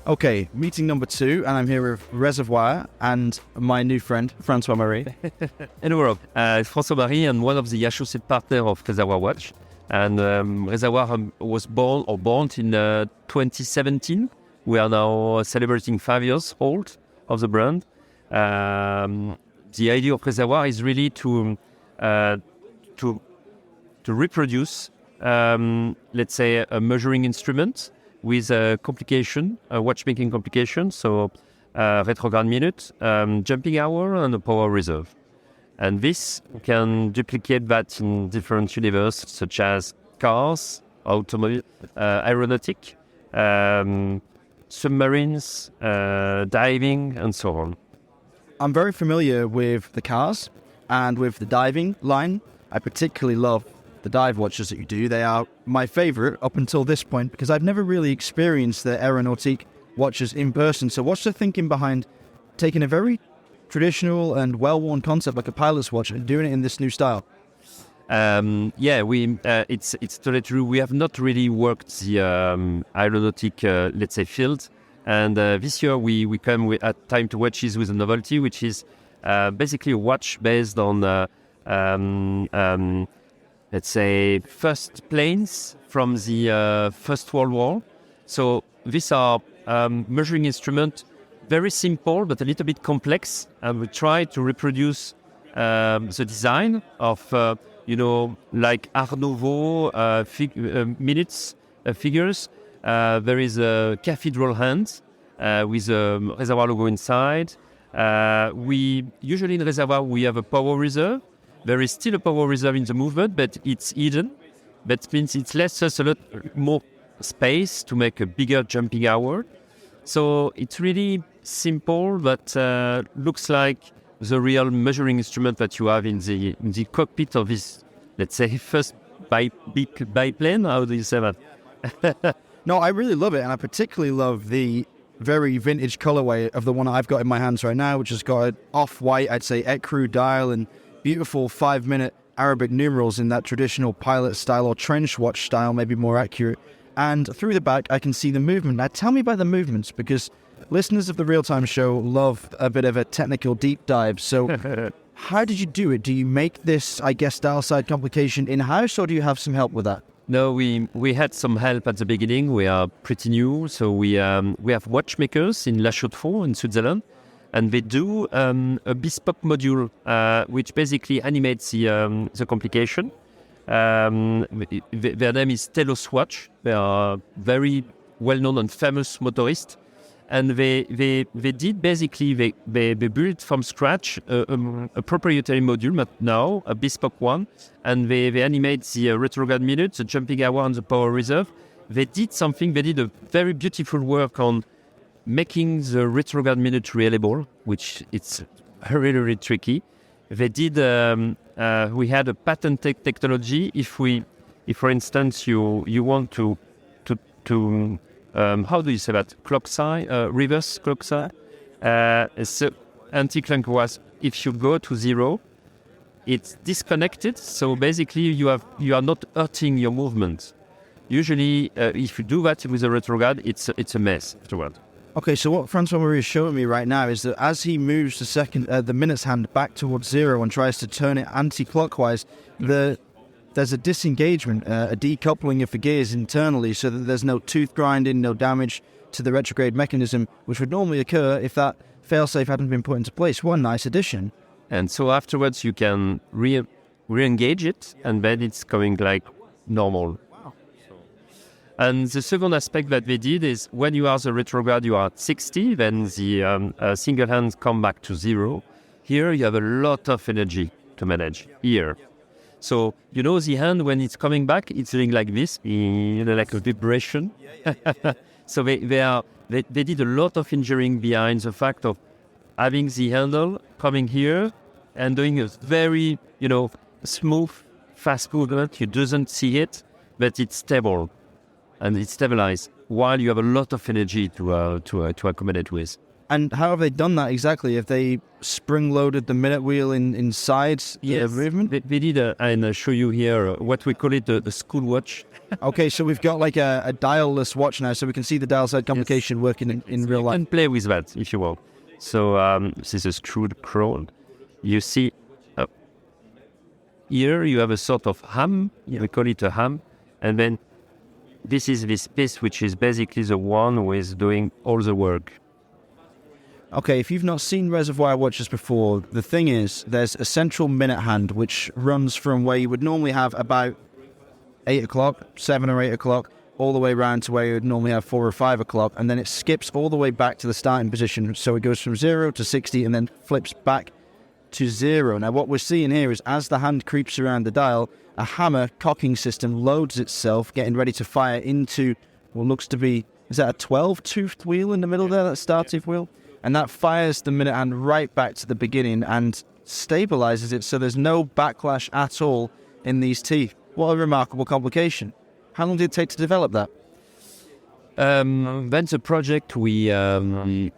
Okay, meeting number 2, and I'm here with Reservoir and my new friend, François-Marie. Hello, Rob. François-Marie, and one of the associate partners of Reservoir Watch. And Reservoir was born in 2017. We are now celebrating 5 years old of the brand. The idea of Reservoir is really to reproduce, let's say, a measuring instrument with a complication, a watchmaking complication, so retrograde minute, jumping hour, and a power reserve. And this can duplicate that in different universes, such as cars, automobile, aeronautic, submarines, diving, and so on. I'm very familiar with the cars and with the diving line. I particularly love the dive watches that you do. They are my favorite up until this point because I've never really experienced the aeronautic watches in person. So what's the thinking behind taking a very traditional and well-worn concept like a pilot's watch and doing it in this new style? It's totally true. We have not really worked the aeronautic, let's say, field. And this year we come at Time to Watches with a novelty, which is basically a watch based on let's say, first planes from the First World War. So these are measuring instruments, very simple but a little bit complex. And we try to reproduce the design of, like Art Nouveau minutes figures. There is a cathedral hand with a Reservoir logo inside. We usually in Reservoir we have a power reserve. There is still a power reserve in the movement, but it's hidden. That means it lets us a lot more space to make a bigger jumping hour. So it's really simple, but looks like the real measuring instrument that you have in the cockpit of this, let's say, first biplane. How do you say that? No, I really love it, and I particularly love the very vintage colorway of the one I've got in my hands right now, which has got an off-white, I'd say, ecru dial and beautiful 5-minute Arabic numerals in that traditional pilot style or trench watch style, maybe more accurate. And through the back, I can see the movement. Now, tell me about the movements, because listeners of the Real Time Show love a bit of a technical deep dive. So how did you do it? Do you make this, I guess, dial side complication in-house, or do you have some help with that? No, we had some help at the beginning. We are pretty new, so we have watchmakers in La Chaux-de-Fonds in Switzerland, and they do a bespoke module which basically animates the complication. Their name is Telos Watch. They are very well-known and famous motorists, and they did basically they built from scratch a proprietary module, but now a bespoke one, and they animate the retrograde minute, the jumping hour, and the power reserve. They did a very beautiful work on making the retrograde minute reliable, which it's really, really tricky. They did. We had a patented technology. If for instance, you want to how do you say that? Clock side, reverse clock side. So anti-clock was if you go to 0, it's disconnected. So basically, you are not hurting your movement. Usually, if you do that with a retrograde, it's a mess afterward. Okay, so what François-Marie is showing me right now is that as he moves the minutes hand back towards 0 and tries to turn it anti-clockwise, there's a disengagement, a decoupling of the gears internally so that there's no tooth grinding, no damage to the retrograde mechanism, which would normally occur if that failsafe hadn't been put into place. One nice addition. And so afterwards you can re-engage it, and then it's going like normal. And the second aspect that they did is when you are the retrograde, you are at 60, then the single hands come back to 0. Here you have a lot of energy to manage here. So, the hand, when it's coming back, it's doing like this, like a vibration. So they did a lot of engineering behind the fact of having the handle coming here and doing a very, smooth, fast movement. You doesn't see it, but it's stable. And it's stabilized while you have a lot of energy to accommodate with. And how have they done that exactly? Have they spring-loaded the minute wheel inside the movement? They did, and I'll show you here what we call it a school watch. Okay, so we've got like a dial-less watch now, so we can see the dial-side complication working in real life. You can play with that if you want. So this is a screwed crown. You see here you have a sort of ham. We call it a ham, and then this is this piece which is basically the one who is doing all the work. Okay, if you've not seen Reservoir watches before, the thing is, there's a central minute hand which runs from where you would normally have about 8 o'clock, 7 or 8 o'clock, all the way around to where you would normally have 4 or 5 o'clock, and then it skips all the way back to the starting position. So it goes from 0 to 60 and then flips back to 0. Now what we're seeing here is as the hand creeps around the dial, a hammer cocking system loads itself, getting ready to fire into what looks to be, is that a 12-toothed wheel in the middle there, that star-tooth wheel? And that fires the minute hand right back to the beginning and stabilizes it so there's no backlash at all in these teeth. What a remarkable complication. How long did it take to develop that? Then the project the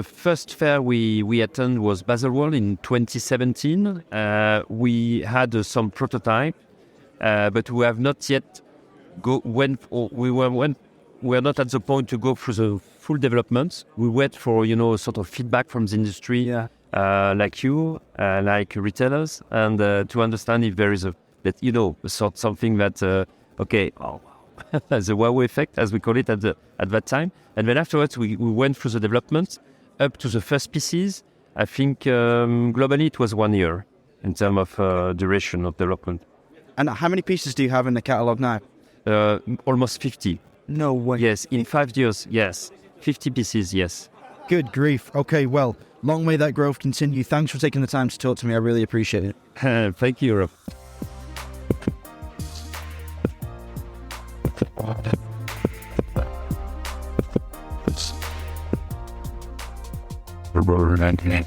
first fair we attended was Reservoir in 2017. We had some prototype, but we have not yet we were not at the point to go through the full development. We wait for sort of feedback from the industry, like you, like retailers, and to understand if there is something that the wow effect, as we call it at that time. And then afterwards, we went through the development up to the first pieces. I think globally it was 1 year in terms of duration of development. And how many pieces do you have in the catalogue now? Almost 50. No way. Yes, in 5 years, yes. 50 pieces, yes. Good grief. Okay, well, long may that growth continue. Thanks for taking the time to talk to me. I really appreciate it. Thank you, Rob. Retrograde.